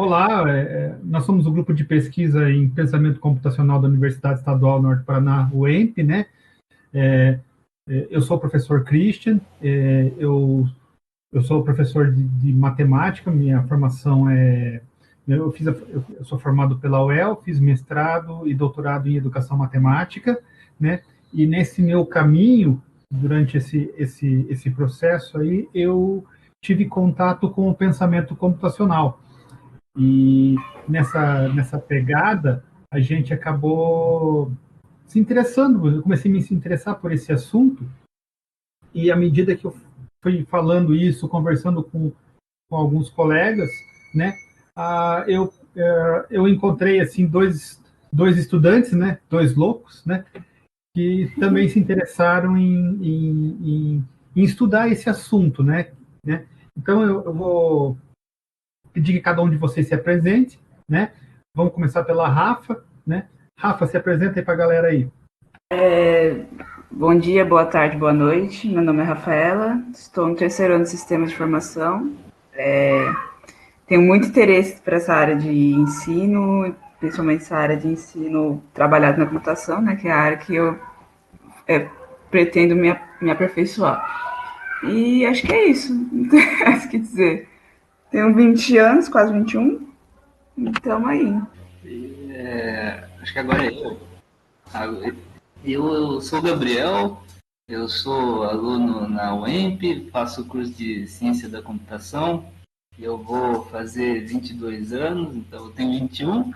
Olá, nós somos o grupo de pesquisa em pensamento computacional da Universidade Estadual do Norte do Paraná, UEMP, né? É, eu sou o professor Christian, eu sou professor de matemática, minha formação eu sou formado pela UEL, fiz mestrado e doutorado em educação matemática, né? E nesse meu caminho, durante esse processo aí, eu tive contato com o pensamento computacional. E nessa pegada, a gente acabou se interessando, eu comecei a me interessar por esse assunto, e à medida que eu fui falando isso, conversando com alguns colegas, né, eu encontrei, assim, dois estudantes, né, dois loucos, né, que também se interessaram em estudar esse assunto, né. Então, eu vou pedir que cada um de vocês se apresente, né? Vamos começar pela Rafa, né? Rafa, se apresenta aí para a galera aí. Bom dia, boa tarde, boa noite. Meu nome é Rafaela, estou no terceiro ano de Sistemas de Formação. Tenho muito interesse para essa área de ensino, principalmente essa área de ensino trabalhado na computação, né, que é a área que eu pretendo me aperfeiçoar. E acho que é isso, não tem mais o que dizer. Tenho 20 anos, quase 21, então aí. Acho que agora é eu. Eu sou o Gabriel, eu sou aluno na UEMP, faço o curso de Ciência da Computação. Eu vou fazer 22 anos, então eu tenho 21.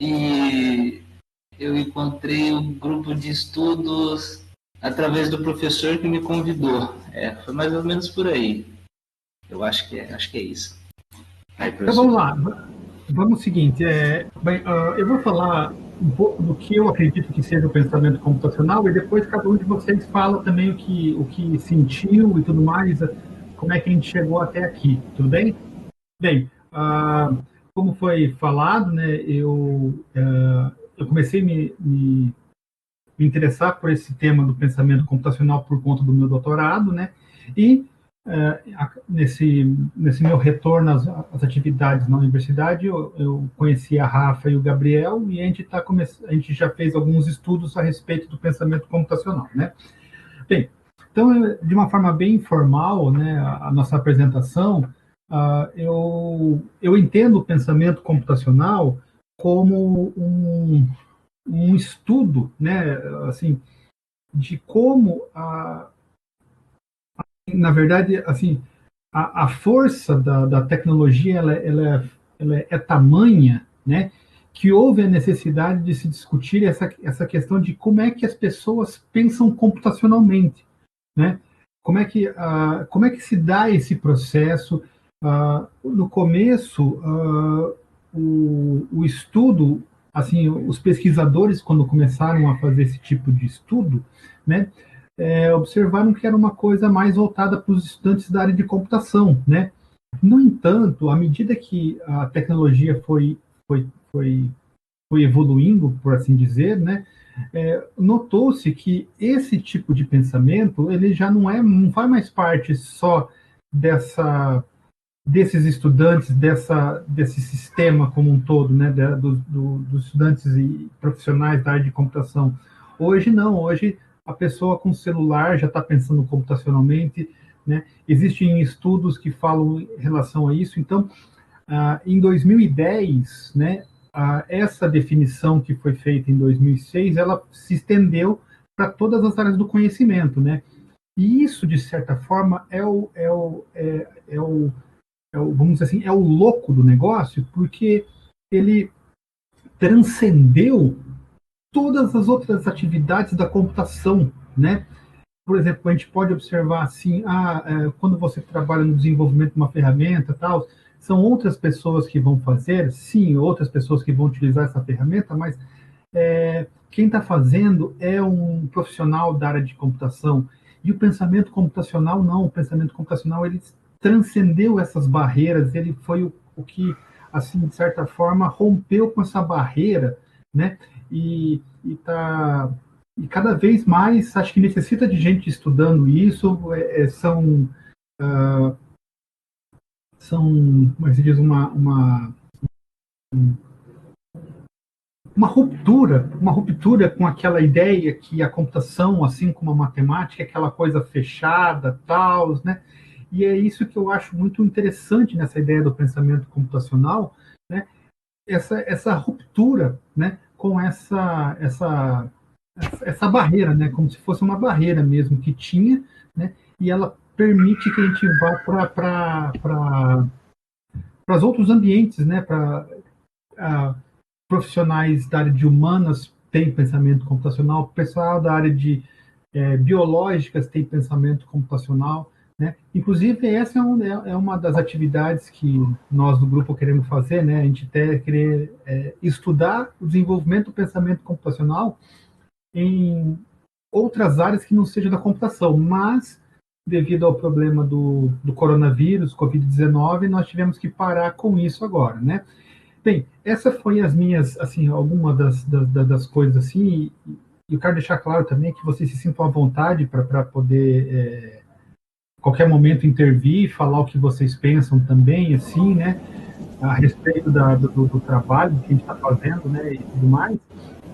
E eu encontrei o grupo de estudos através do professor que me convidou. Foi mais ou menos por aí. Eu acho que é isso. Aí, Então professor. vamos lá. Vamos ao seguinte. Eu vou falar um pouco do que eu acredito que seja o pensamento computacional e depois cada um de vocês fala também o que sentiu e tudo mais, como é que a gente chegou até aqui, tudo bem? Bem, como foi falado, né, eu comecei a me interessar por esse tema do pensamento computacional por conta do meu doutorado, né? E nesse meu retorno às atividades na universidade, eu conheci a Rafa e o Gabriel e a gente já fez alguns estudos a respeito do pensamento computacional, né? Bem, então, de uma forma bem informal, né, a nossa apresentação, eu entendo o pensamento computacional como um estudo, né, assim, de como na verdade, assim, a força da tecnologia ela é tamanha, né, que houve a necessidade de se discutir essa questão de como é que as pessoas pensam computacionalmente, né? Como é que se dá esse processo? No começo, o estudo, assim, os pesquisadores, quando começaram a fazer esse tipo de estudo, né, observaram que era uma coisa mais voltada para os estudantes da área de computação, né? No entanto, à medida que a tecnologia foi, foi, foi evoluindo, por assim dizer, né, notou-se que esse tipo de pensamento ele já não faz mais parte só desses estudantes, desse sistema como um todo, né, dos estudantes e profissionais da área de computação. Hoje não, hoje a pessoa com celular já está pensando computacionalmente, né? Existem estudos que falam em relação a isso. Então, em 2010, né, essa definição que foi feita em 2006, ela se estendeu para todas as áreas do conhecimento, né? E isso, de certa forma, vamos dizer assim, é o louco do negócio, porque ele transcendeu todas as outras atividades da computação, né? Por exemplo, a gente pode observar assim, quando você trabalha no desenvolvimento de uma ferramenta, tal, são outras pessoas que vão fazer, sim, outras pessoas que vão utilizar essa ferramenta, mas quem está fazendo é um profissional da área de computação. E o pensamento computacional não, o pensamento computacional ele transcendeu essas barreiras, ele foi o que, assim, de certa forma, rompeu com essa barreira, né? Tá e cada vez mais acho que necessita de gente estudando isso. São, como é que se diz, uma ruptura com aquela ideia que a computação, assim como a matemática, é aquela coisa fechada, tal, né? E é isso que eu acho muito interessante nessa ideia do pensamento computacional, né? Essa ruptura, né? Com essa barreira, né? Como se fosse uma barreira mesmo que tinha, né? E ela permite que a gente vá para os outros ambientes, né? Para profissionais da área de humanas têm pensamento computacional, o pessoal da área de biológicas tem pensamento computacional, né? Inclusive, essa é uma das atividades que nós do grupo queremos fazer, né? A gente até querer estudar o desenvolvimento do pensamento computacional em outras áreas que não sejam da computação, mas devido ao problema do coronavírus, Covid-19, nós tivemos que parar com isso agora, né? Bem, essa foi as minhas, assim, algumas das coisas assim, e eu quero deixar claro também que vocês se sintam à vontade para poder, qualquer momento, intervir, falar o que vocês pensam também, assim, né, a respeito do trabalho que a gente está fazendo, né, e tudo mais.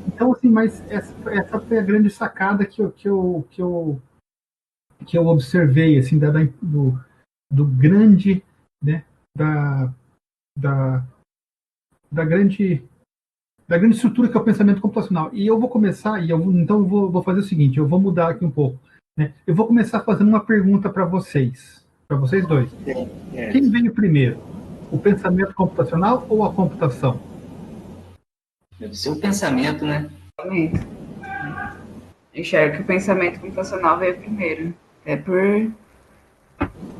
Então, assim, mas essa foi a grande sacada que eu observei, assim, do grande, né, da, da, da grande estrutura que é o pensamento computacional. E eu vou começar, então eu vou fazer o seguinte, eu vou mudar aqui um pouco, né? Eu vou começar fazendo uma pergunta para vocês dois. Quem veio primeiro? O pensamento computacional ou a computação? Deve ser o pensamento, né? Enxergo que o pensamento computacional veio primeiro. É por.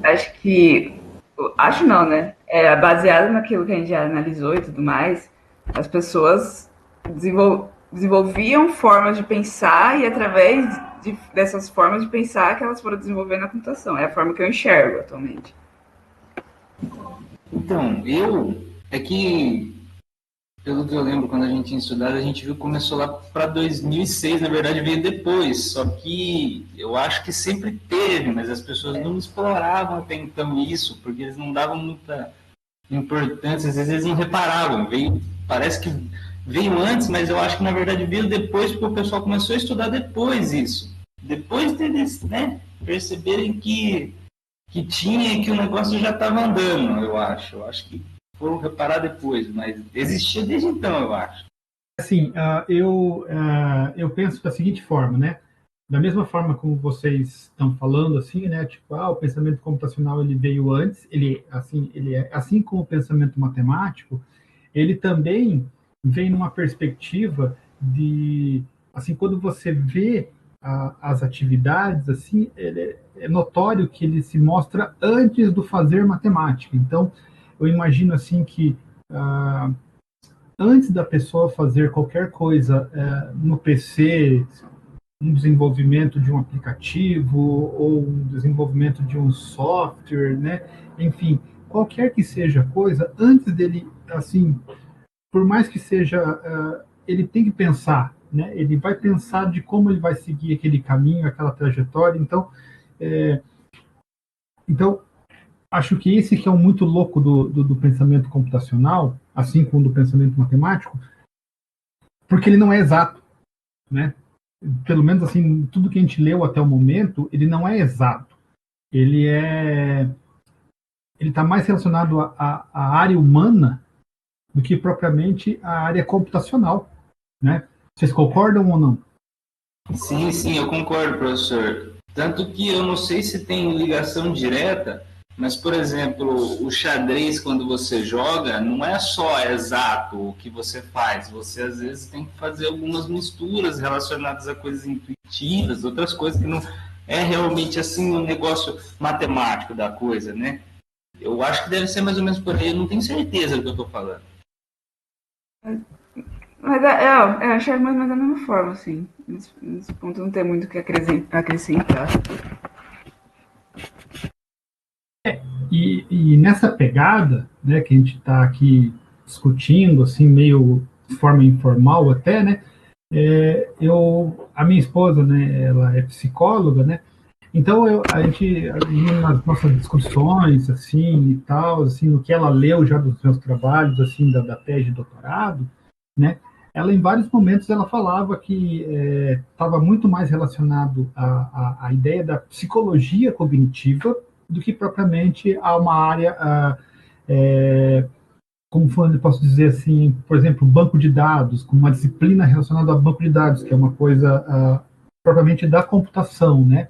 Acho que. Acho não, né? Baseado naquilo que a gente já analisou e tudo mais, as pessoas desenvolviam formas de pensar e através dessas formas de pensar que elas foram desenvolvendo na computação. É a forma que eu enxergo atualmente. Então, é que, pelo que eu lembro, quando a gente tinha estudado, a gente viu que começou lá para 2006, na verdade veio depois, só que eu acho que sempre teve, mas as pessoas não exploravam até então isso, porque eles não davam muita importância, às vezes eles não reparavam, parece que veio antes, mas eu acho que na verdade veio depois, porque o pessoal começou a estudar depois isso, depois deles, né, perceberem que tinha, que o negócio já estava andando, eu acho que foram reparar depois, mas existia desde então, eu acho. Assim, eu penso da seguinte forma, né? Da mesma forma como vocês estão falando, assim, né? Tipo, o pensamento computacional ele veio antes, ele é assim como o pensamento matemático, ele também vem numa perspectiva de, assim, quando você vê as atividades, assim, é notório que ele se mostra antes do fazer matemática. Então, eu imagino assim que antes da pessoa fazer qualquer coisa no PC, um desenvolvimento de um aplicativo ou um desenvolvimento de um software, né? Enfim, qualquer que seja a coisa, antes dele, assim, por mais que seja, ele tem que pensar, né? Ele vai pensar de como ele vai seguir aquele caminho, aquela trajetória. Então, acho que esse que é o muito louco do pensamento computacional, assim como do pensamento matemático, porque ele não é exato, né? Pelo menos assim, tudo que a gente leu até o momento, ele não é exato. Ele está mais relacionado à área humana do que propriamente à área computacional, né? Vocês concordam ou não? Sim, eu concordo, professor. Tanto que eu não sei se tem ligação direta, mas, por exemplo, o xadrez, quando você joga, não é só exato o que você faz. Você, às vezes, tem que fazer algumas misturas relacionadas a coisas intuitivas, outras coisas que não é realmente, assim, um negócio matemático da coisa, né? Eu acho que deve ser mais ou menos por aí. Eu não tenho certeza do que eu estou falando. Mas eu enxergo mais ou menos da mesma forma, assim. Nesse ponto não tem muito o que acrescentar. E nessa pegada, né, que a gente está aqui discutindo, assim, meio de forma informal até, né, a minha esposa, né, ela é psicóloga, né, Então, a gente, nas nossas discussões, assim, e tal, assim, no que ela leu já dos meus trabalhos, assim, da tese de doutorado, né, ela, em vários momentos, ela falava que estava muito mais relacionado à ideia da psicologia cognitiva do que propriamente a uma área, como posso dizer assim, por exemplo, banco de dados, com uma disciplina relacionada a banco de dados, que é uma coisa propriamente da computação, né?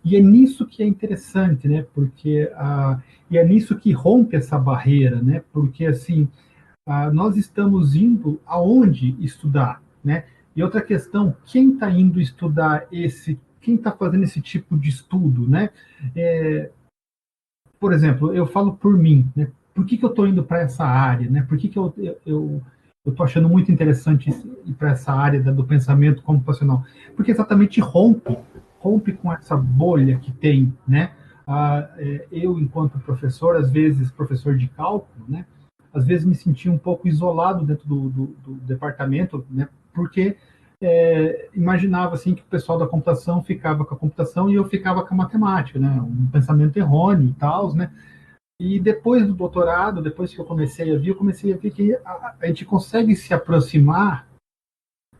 E é nisso que é interessante, né? Porque e é nisso que rompe essa barreira, né? Porque assim nós estamos indo aonde estudar, né? E outra questão, quem está indo estudar quem está fazendo esse tipo de estudo, né? Por exemplo, eu falo por mim, né? Por que eu estou indo para essa área, né? Por que eu estou achando muito interessante ir para essa área do pensamento computacional? Porque exatamente rompe com essa bolha que tem, né? Eu, enquanto professor, às vezes professor de cálculo, né? Às vezes me sentia um pouco isolado dentro do departamento, né? Porque imaginava assim que o pessoal da computação ficava com a computação e eu ficava com a matemática, né? Um pensamento errôneo e tal, né? E depois do doutorado, depois que eu comecei a ver que a gente consegue se aproximar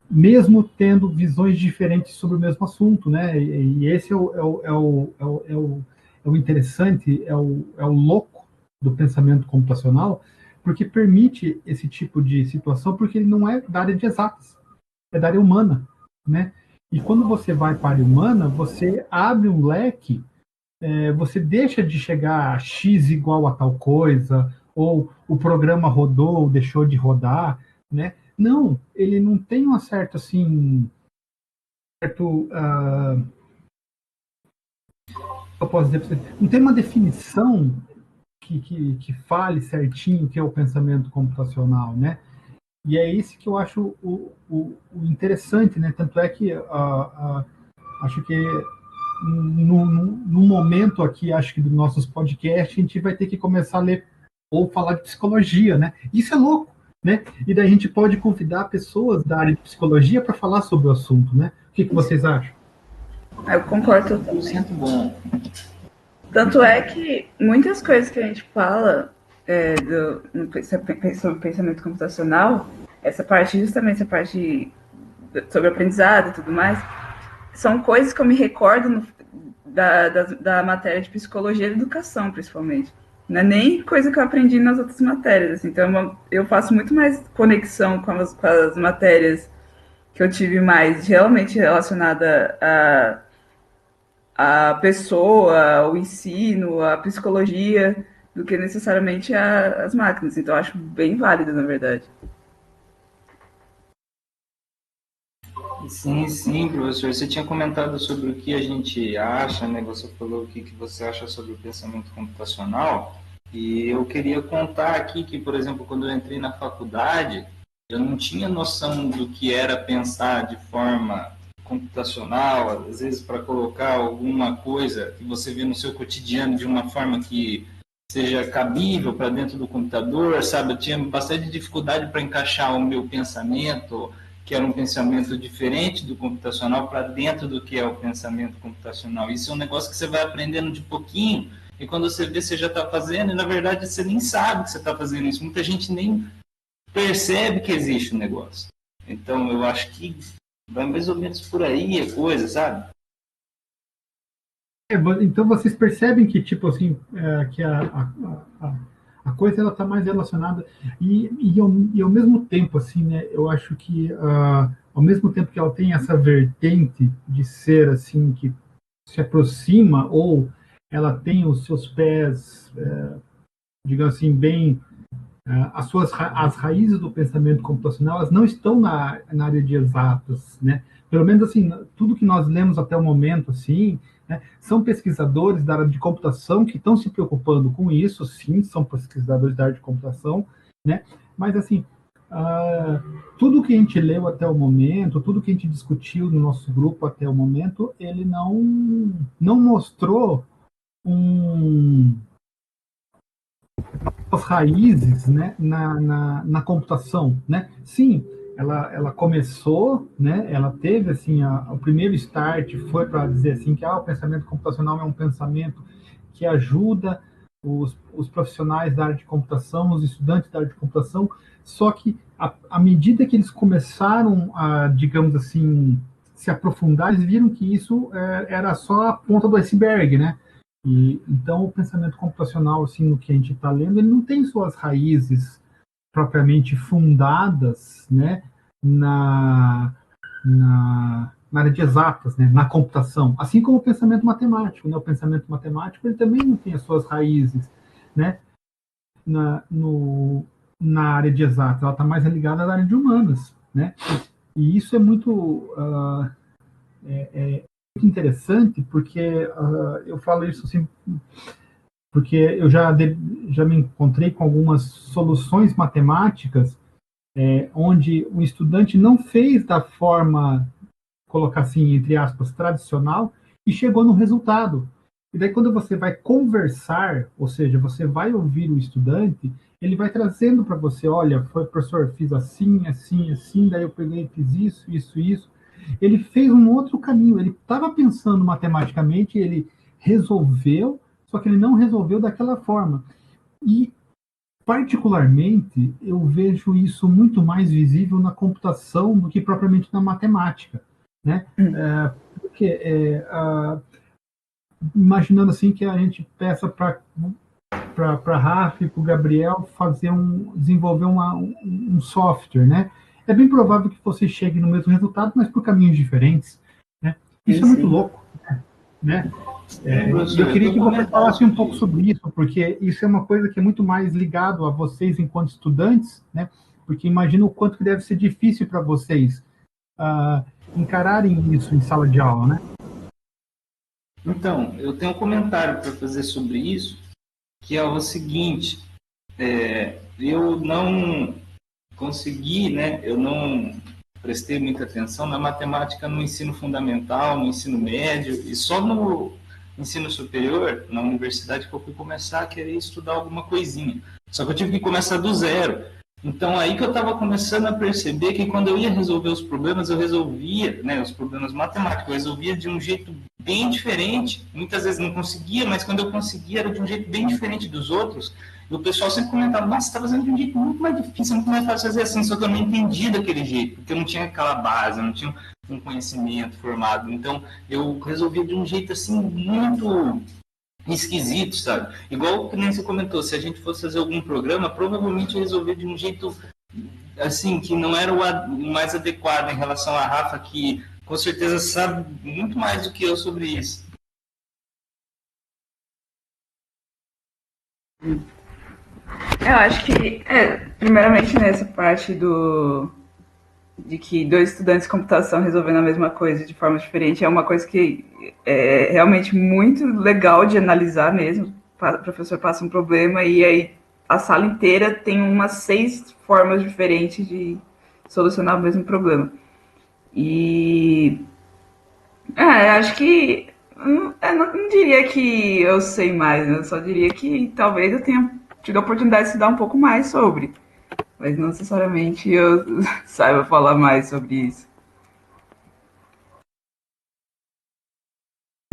mesmo tendo visões diferentes sobre o mesmo assunto, né? E esse é o interessante, é o louco do pensamento computacional, porque permite esse tipo de situação, porque ele não é da área de exatas, é da área humana, né? E quando você vai para a área humana, você abre um leque, você deixa de chegar a x igual a tal coisa, ou o programa rodou ou deixou de rodar, né? Não, ele não tem um certo assim, certo, eu posso dizer, não tem uma definição que fale certinho o que é o pensamento computacional, né? E é isso que eu acho o interessante, né? Tanto é que acho que no momento aqui, acho que dos nossos podcasts, a gente vai ter que começar a ler ou falar de psicologia, né? Isso é louco, né? E daí a gente pode convidar pessoas da área de psicologia para falar sobre o assunto, né? O que vocês acham? Eu concordo totalmente. 100% bom. Tanto é que muitas coisas que a gente fala sobre pensamento computacional, justamente essa parte sobre aprendizado e tudo mais, são coisas que eu me recordo da matéria de psicologia e educação, principalmente. Não é nem coisa que eu aprendi nas outras matérias. Assim. Então, eu faço muito mais conexão com as matérias que eu tive mais realmente relacionada a pessoa, o ensino, a psicologia, do que necessariamente as máquinas. Então, eu acho bem válido, na verdade. Sim, sim, professor. Você tinha comentado sobre o que a gente acha, né? Você falou o que você acha sobre o pensamento computacional. E eu queria contar aqui que, por exemplo, quando eu entrei na faculdade, eu não tinha noção do que era pensar de forma computacional, às vezes para colocar alguma coisa que você vê no seu cotidiano de uma forma que seja cabível para dentro do computador, sabe? Eu tinha bastante dificuldade para encaixar o meu pensamento, que era um pensamento diferente do computacional, para dentro do que é o pensamento computacional. Isso é um negócio que você vai aprendendo de pouquinho, e quando você vê, você já está fazendo, e na verdade você nem sabe que você está fazendo isso. Muita gente nem percebe que existe o negócio. Então, eu acho que vai mais ou menos por aí a coisa, sabe? Então vocês percebem que tipo assim que a coisa ela está mais relacionada e ao mesmo tempo assim, né? Eu acho que ao mesmo tempo que ela tem essa vertente de ser assim que se aproxima ou ela tem os seus pés, digamos assim, bem as raízes do pensamento computacional, elas não estão na área de exatas, né? Pelo menos assim, tudo que nós lemos até o momento, assim, né, são pesquisadores da área de computação que estão se preocupando com isso, sim, são pesquisadores da área de computação, né? Mas assim, tudo que a gente leu até o momento, tudo que a gente discutiu no nosso grupo até o momento, ele não mostrou as raízes, né, na computação, né? Sim, ela começou, né? Ela teve assim o primeiro start foi para dizer assim que o pensamento computacional é um pensamento que ajuda os profissionais da área de computação, os estudantes da área de computação. Só que à medida que eles começaram a, digamos assim, se aprofundar, eles viram que isso era só a ponta do iceberg, né? E então o pensamento computacional, assim, no que a gente está lendo, ele não tem suas raízes propriamente fundadas, né, na área de exatas, né, na computação, assim como o pensamento matemático, né, o pensamento matemático ele também não tem as suas raízes, né, na, no, na área de exatas, ela está mais ligada à área de humanas, né, e isso é muito interessante porque eu falo isso assim porque eu já me encontrei com algumas soluções matemáticas onde o estudante não fez da forma, colocar assim, entre aspas, tradicional, e chegou no resultado. E daí, quando você vai conversar, ou seja, você vai ouvir o estudante, ele vai trazendo para você, olha, foi professor, fiz assim, assim, assim, daí eu peguei, fiz isso, isso, isso. Ele fez um outro caminho, ele estava pensando matematicamente, ele resolveu, só que ele não resolveu daquela forma. E particularmente, eu vejo isso muito mais visível na computação do que propriamente na matemática, né? Porque imaginando assim que a gente peça para Rafa e para o Gabriel desenvolver um software, né? É bem provável que você chegue no mesmo resultado, mas por caminhos diferentes, né? Isso é muito louco, né? E eu queria que você falasse um pouco sobre isso, porque isso é uma coisa que é muito mais ligado a vocês enquanto estudantes, né? Porque imagino o quanto que deve ser difícil para vocês encararem isso em sala de aula, né? Então, eu tenho um comentário para fazer sobre isso, que é o seguinte: eu não consegui, né? Eu não prestei muita atenção na matemática no ensino fundamental, no ensino médio, e só no ensino superior, na universidade, que eu fui começar a querer estudar alguma coisinha. Só que eu tive que começar do zero. Então, aí que eu estava começando a perceber que quando eu ia resolver os problemas, eu resolvia, né, os problemas matemáticos, eu resolvia de um jeito bem diferente. Muitas vezes não conseguia, mas quando eu conseguia era de um jeito bem diferente dos outros. E o pessoal sempre comentava, nossa, você está fazendo de um jeito muito mais difícil, muito mais fácil fazer assim, só que eu não entendi daquele jeito, porque eu não tinha aquela base, eu não tinha um conhecimento formado. Então, eu resolvia de um jeito assim muito esquisito, sabe? Igual que nem você comentou, se a gente fosse fazer algum programa, provavelmente eu resolver de um jeito assim, que não era o mais adequado em relação à Rafa, que com certeza sabe muito mais do que eu sobre isso. Eu acho que, primeiramente nessa parte de que dois estudantes de computação resolvendo a mesma coisa de forma diferente é uma coisa que é realmente muito legal de analisar mesmo. O professor passa um problema e aí a sala inteira tem umas 6 formas diferentes de solucionar o mesmo problema. E acho que não diria que eu sei mais, né? Eu só diria que talvez eu tenha tido a oportunidade de estudar um pouco mais sobre, mas não necessariamente eu saiba falar mais sobre isso.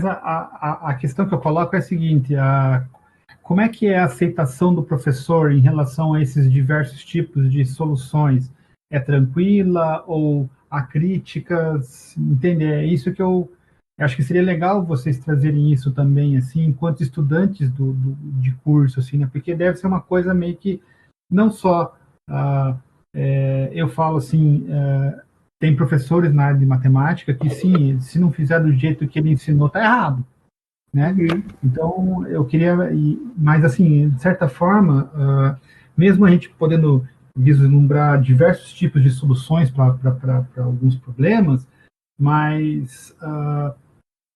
A questão que eu coloco é a seguinte: como é que é a aceitação do professor em relação a esses diversos tipos de soluções? É tranquila ou há críticas? Entende? É isso que eu acho que seria legal vocês trazerem isso também, assim, enquanto estudantes de curso, assim, né? Porque deve ser uma coisa meio que não só eu falo assim, tem professores na área de matemática que sim, se não fizer do jeito que ele ensinou, tá errado, né? Então eu queria, mas assim, de certa forma, mesmo a gente podendo vislumbrar diversos tipos de soluções para alguns problemas, mas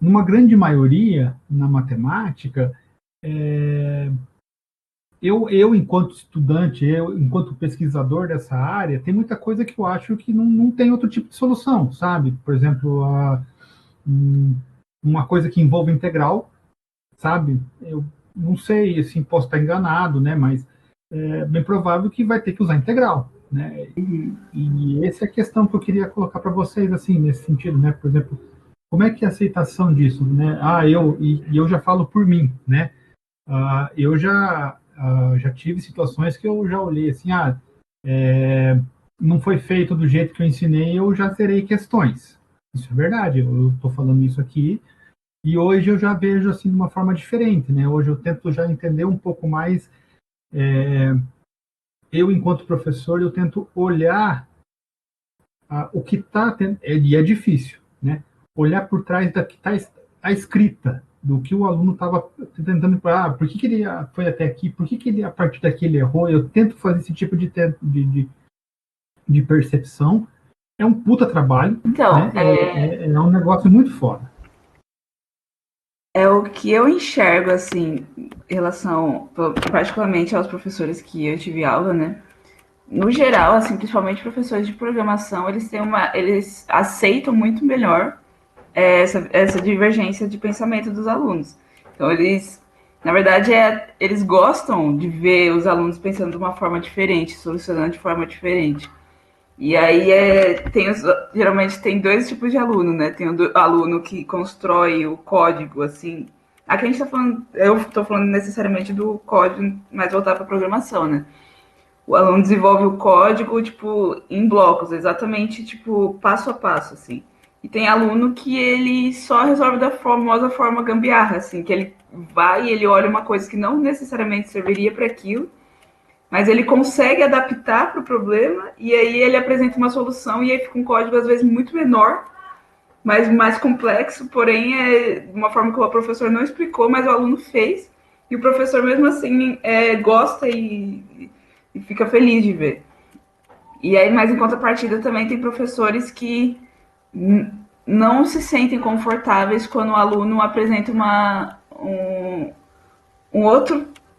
numa grande maioria na matemática, enquanto estudante, enquanto pesquisador dessa área, tem muita coisa que eu acho que não tem outro tipo de solução, sabe? Por exemplo, uma coisa que envolve integral, sabe? Eu não sei, assim, posso estar enganado, né? Mas é bem provável que vai ter que usar integral, né? E essa é a questão que eu queria colocar para vocês, assim, nesse sentido, né? Por exemplo, como é que é a aceitação disso, né? Eu já falo por mim, né? Eu já tive situações que eu já olhei assim, não foi feito do jeito que eu ensinei, eu já zerei questões. Isso é verdade, eu estou falando isso aqui, e hoje eu já vejo assim de uma forma diferente, né? Hoje eu tento já entender um pouco mais, eu enquanto professor, eu tento olhar o que está, e é difícil, né? Olhar por trás da que está a escrita, do que o aluno estava tentando, por que ele foi até aqui, por que ele, a partir daqui, ele errou. Eu tento fazer esse tipo de percepção. É um puta trabalho, Então, né? É um negócio muito foda. é o que eu enxergo, assim, em relação, particularmente aos professores que eu tive aula, né? No geral, assim, principalmente professores de programação, eles aceitam muito melhor essa divergência de pensamento dos alunos. Então, na verdade, eles gostam de ver os alunos pensando de uma forma diferente, solucionando de forma diferente. E aí geralmente tem dois tipos de aluno, né? Tem o aluno que constrói o código, assim. Aqui a gente tá falando, eu estou falando necessariamente do código mais voltado para programação, né? O aluno desenvolve o código, tipo, em blocos, exatamente, tipo, passo a passo, assim. E tem aluno que ele só resolve da famosa forma gambiarra, assim, que ele vai e ele olha uma coisa que não necessariamente serviria para aquilo, mas ele consegue adaptar para o problema e aí ele apresenta uma solução e aí fica um código às vezes muito menor, mas mais complexo, porém é de uma forma que o professor não explicou, mas o aluno fez e o professor mesmo assim gosta e fica feliz de ver. E aí, mas em contrapartida também tem professores que não se sentem confortáveis quando o aluno apresenta uma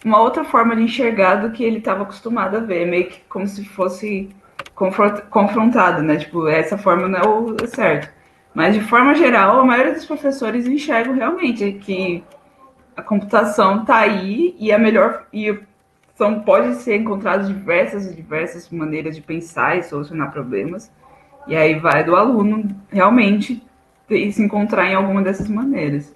outra forma de enxergar do que ele estava acostumado a ver, meio que como se fosse confrontado, né? Tipo, essa forma não é o certo. Mas de forma geral, a maioria dos professores enxergam realmente que a computação está aí e a melhor pode ser encontradas diversas maneiras de pensar e solucionar problemas. E aí vai do aluno realmente se encontrar em alguma dessas maneiras.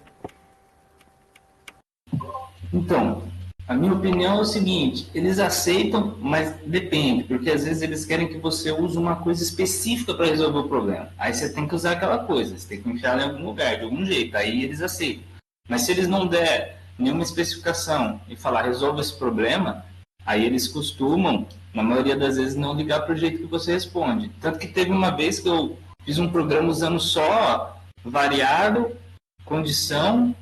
Então, a minha opinião é o seguinte, eles aceitam, mas depende, porque às vezes eles querem que você use uma coisa específica para resolver o problema. Aí você tem que usar aquela coisa, você tem que enfiar em algum lugar, de algum jeito, aí eles aceitam. Mas se eles não der nenhuma especificação e falar resolva esse problema, aí eles costumam, na maioria das vezes, não ligar para o jeito que você responde. Tanto que teve uma vez que eu fiz um programa usando só variável, condição,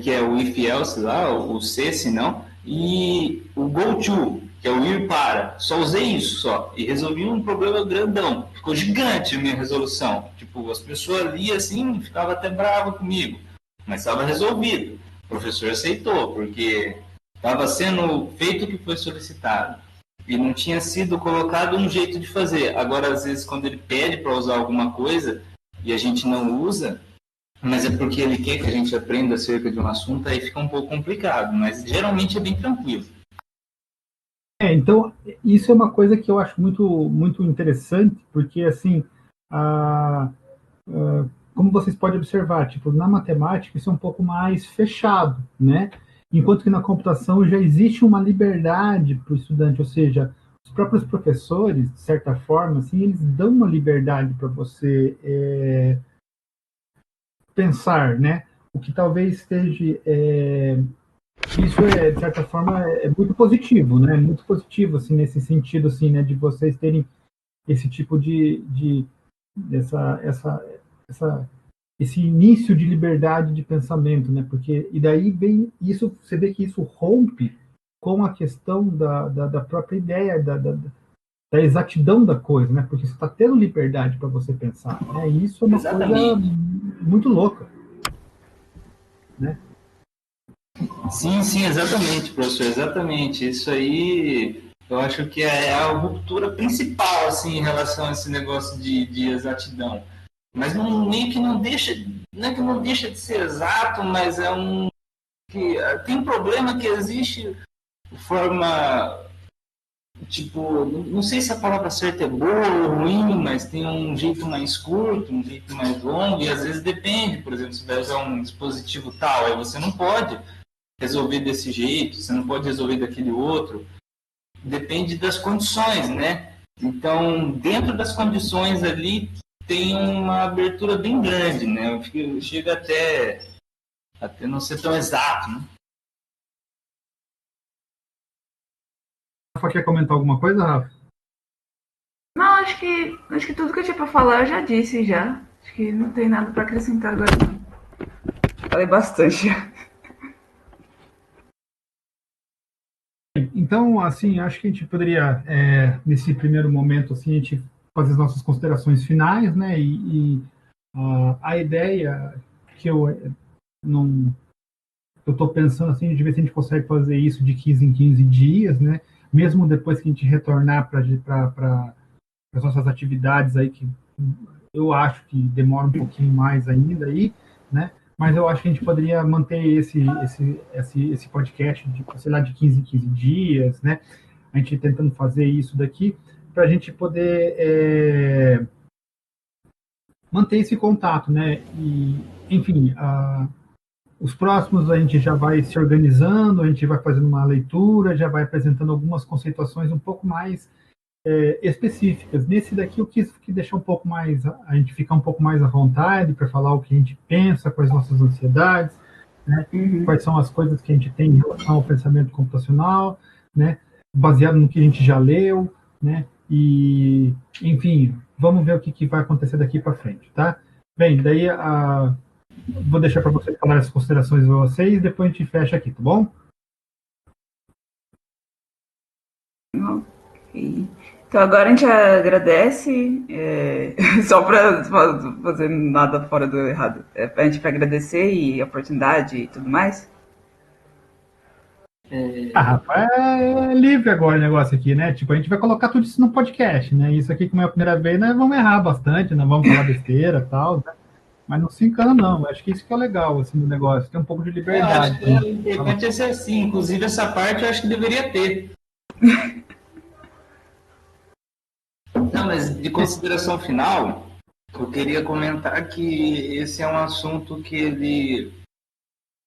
que é o if else lá, o se, se não, e o go to, que é o ir para. Só usei isso só. E resolvi um problema grandão. Ficou gigante a minha resolução. Tipo, as pessoas liam assim, ficavam até bravas comigo. Mas estava resolvido. O professor aceitou, porque estava sendo feito o que foi solicitado. E não tinha sido colocado um jeito de fazer. Agora, às vezes, quando ele pede para usar alguma coisa e a gente não usa, mas é porque ele quer que a gente aprenda acerca de um assunto, aí fica um pouco complicado, mas geralmente é bem tranquilo. Então, isso é uma coisa que eu acho muito interessante, porque, assim, a, como vocês podem observar, tipo, na matemática isso é um pouco mais fechado, né? Enquanto que na computação já existe uma liberdade para o estudante, ou seja, os próprios professores, de certa forma, assim, eles dão uma liberdade para você pensar, né? O que talvez esteja isso de certa forma é muito positivo, né? Muito positivo assim nesse sentido assim, né, de vocês terem esse tipo de essa esse início de liberdade de pensamento, né? Porque e daí vem isso, você vê que isso rompe com a questão da própria ideia da exatidão da coisa, né? Porque você está tendo liberdade para você pensar, né? E isso é uma coisa muito louca, né? Sim, exatamente, professor, exatamente. Isso aí eu acho que é a ruptura principal assim, em relação a esse negócio de exatidão. Mas não, meio que não deixa, não é que não deixa de ser exato, mas é um que tem um problema que existe de forma tipo, não sei se a palavra certa é boa ou ruim, mas tem um jeito mais curto, um jeito mais longo, e às vezes depende, por exemplo, se vai usar um dispositivo tal, aí você não pode resolver desse jeito, você não pode resolver daquele outro, depende das condições, né? Então, dentro das condições ali, tem uma abertura bem grande, né? Chega até não ser tão exato, né? Rafa, quer comentar alguma coisa, Rafa? Não, acho que tudo que eu tinha para falar eu já disse já. Acho que não tem nada para acrescentar agora. Falei bastante. Então, assim, acho que a gente poderia, nesse primeiro momento, assim, a gente fazer as nossas considerações finais, né? A ideia que não, eu estou pensando assim, de ver se a gente consegue fazer isso de 15 em 15 dias, né? Mesmo depois que a gente retornar para as nossas atividades aí, que eu acho que demora um pouquinho mais ainda aí, né? Mas eu acho que a gente poderia manter esse podcast de, sei lá, de 15 em 15 dias, né? A gente tentando fazer isso daqui, para a gente poder manter esse contato, né? E, enfim, os próximos a gente já vai se organizando, a gente vai fazendo uma leitura, já vai apresentando algumas conceituações um pouco mais específicas. Nesse daqui eu quis deixar um pouco mais, a gente ficar um pouco mais à vontade para falar o que a gente pensa, quais nossas ansiedades, né? Quais são as coisas que a gente tem em relação ao pensamento computacional, né? Baseado no que a gente já leu, né? E, enfim, vamos ver o que vai acontecer daqui para frente, tá? Bem, daí vou deixar para vocês falar as considerações de vocês, depois a gente fecha aqui, tá bom? Ok. Então agora a gente agradece, só para fazer nada fora do errado. A gente vai agradecer e a oportunidade e tudo mais. Rapaz, é livre agora o negócio aqui, né? Tipo, a gente vai colocar tudo isso no podcast, né? Isso aqui, como é a primeira vez, nós vamos errar bastante, nós vamos falar besteira e tal, né? Mas não se encana, não. Acho que isso que é legal, assim, do negócio. Tem um pouco de Eu acho liberdade. que o importante é ser assim, inclusive essa parte eu acho que deveria ter. Não, mas de consideração final, eu queria comentar que esse é um assunto que ele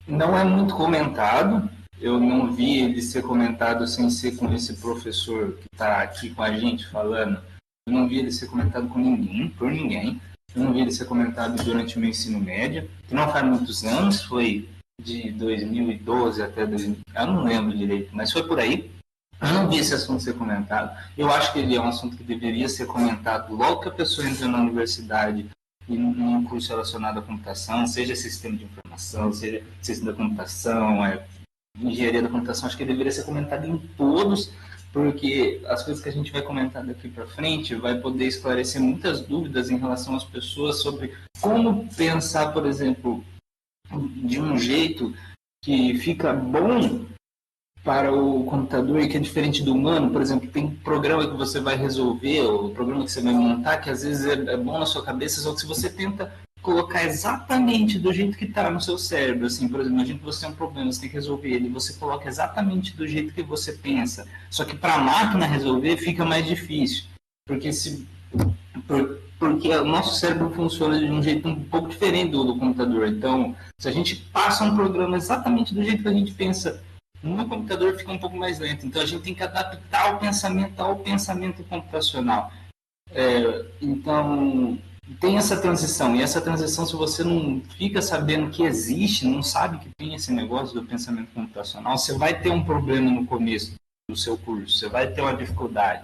não é muito comentado. Eu não vi ele ser comentado sem ser com esse professor que está aqui com a gente falando. Eu não vi ele ser comentado com ninguém, por ninguém. Eu não vi ele ser comentado durante o meu ensino médio, que não faz muitos anos, foi de 2012 até 2000, eu não lembro direito, mas foi por aí. Eu não vi esse assunto ser comentado. Eu acho que ele é um assunto que deveria ser comentado logo que a pessoa entra na universidade e num curso relacionado à computação, seja sistema de informação, seja ciência da computação, engenharia da computação, acho que ele deveria ser comentado em todos, porque as coisas que a gente vai comentar daqui para frente vai poder esclarecer muitas dúvidas em relação às pessoas sobre como pensar, por exemplo, de um jeito que fica bom para o computador e que é diferente do humano. Por exemplo, tem programa que você vai resolver, ou programa que você vai montar, que às vezes é bom na sua cabeça, só que se você tenta colocar exatamente do jeito que está no seu cérebro, assim, por exemplo, imagina que você tem um problema, você tem que resolver ele, você coloca exatamente do jeito que você pensa, só que para a máquina resolver fica mais difícil, porque porque o nosso cérebro funciona de um jeito um pouco diferente do computador. Então, se a gente passa um programa exatamente do jeito que a gente pensa no computador, fica um pouco mais lento. Então, a gente tem que adaptar o pensamento ao pensamento computacional. Então, tem essa transição. E essa transição, se você não fica sabendo que existe, não sabe que tem esse negócio do pensamento computacional, você vai ter um problema no começo do seu curso, você vai ter uma dificuldade.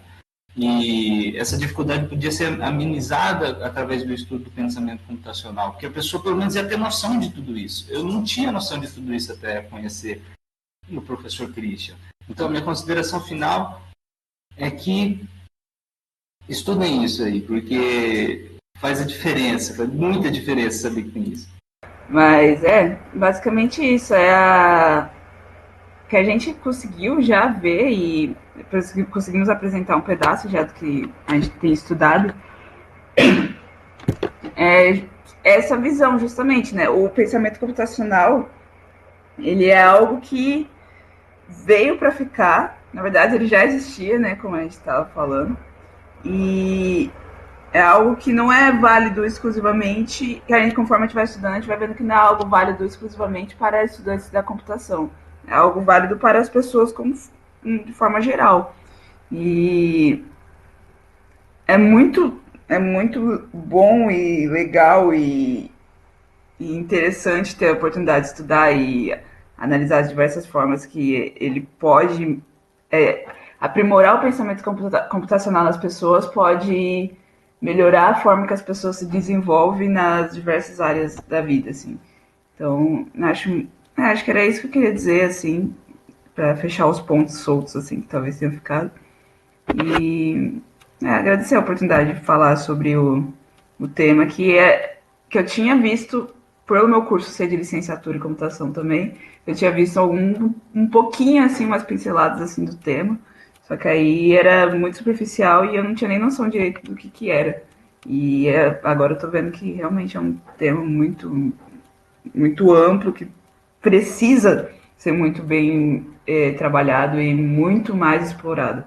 E essa dificuldade podia ser amenizada através do estudo do pensamento computacional, porque a pessoa pelo menos ia ter noção de tudo isso. Eu não tinha noção de tudo isso até conhecer o professor Christian. Então, minha consideração final é que estudem isso aí, porque faz a diferença, faz muita diferença saber que tem isso. Mas basicamente isso, que a gente conseguiu já ver e conseguimos apresentar um pedaço já do que a gente tem estudado. Essa visão, justamente, né? O pensamento computacional, ele é algo que veio para ficar, Na verdade, ele já existia, né, como a gente estava falando, e é algo que não é válido exclusivamente, que a gente, conforme a gente vai estudando, a gente vai vendo que não é algo válido exclusivamente para estudantes da computação. É algo válido para as pessoas como, de forma geral. E é muito bom e legal e interessante ter a oportunidade de estudar e analisar as diversas formas que ele pode aprimorar o pensamento computacional das pessoas, pode melhorar a forma que as pessoas se desenvolvem nas diversas áreas da vida, assim. Então, acho que era isso que eu queria dizer, assim, para fechar os pontos soltos, assim, que talvez tenham ficado. E agradecer a oportunidade de falar sobre o tema, que eu tinha visto, pelo meu curso ser de licenciatura em computação também, eu tinha visto um pouquinho, assim, umas pinceladas, assim, do tema, só que aí era muito superficial e eu não tinha nem noção direito do que era. E agora eu tô vendo que realmente é um tema muito amplo, que precisa ser muito bem trabalhado e muito mais explorado.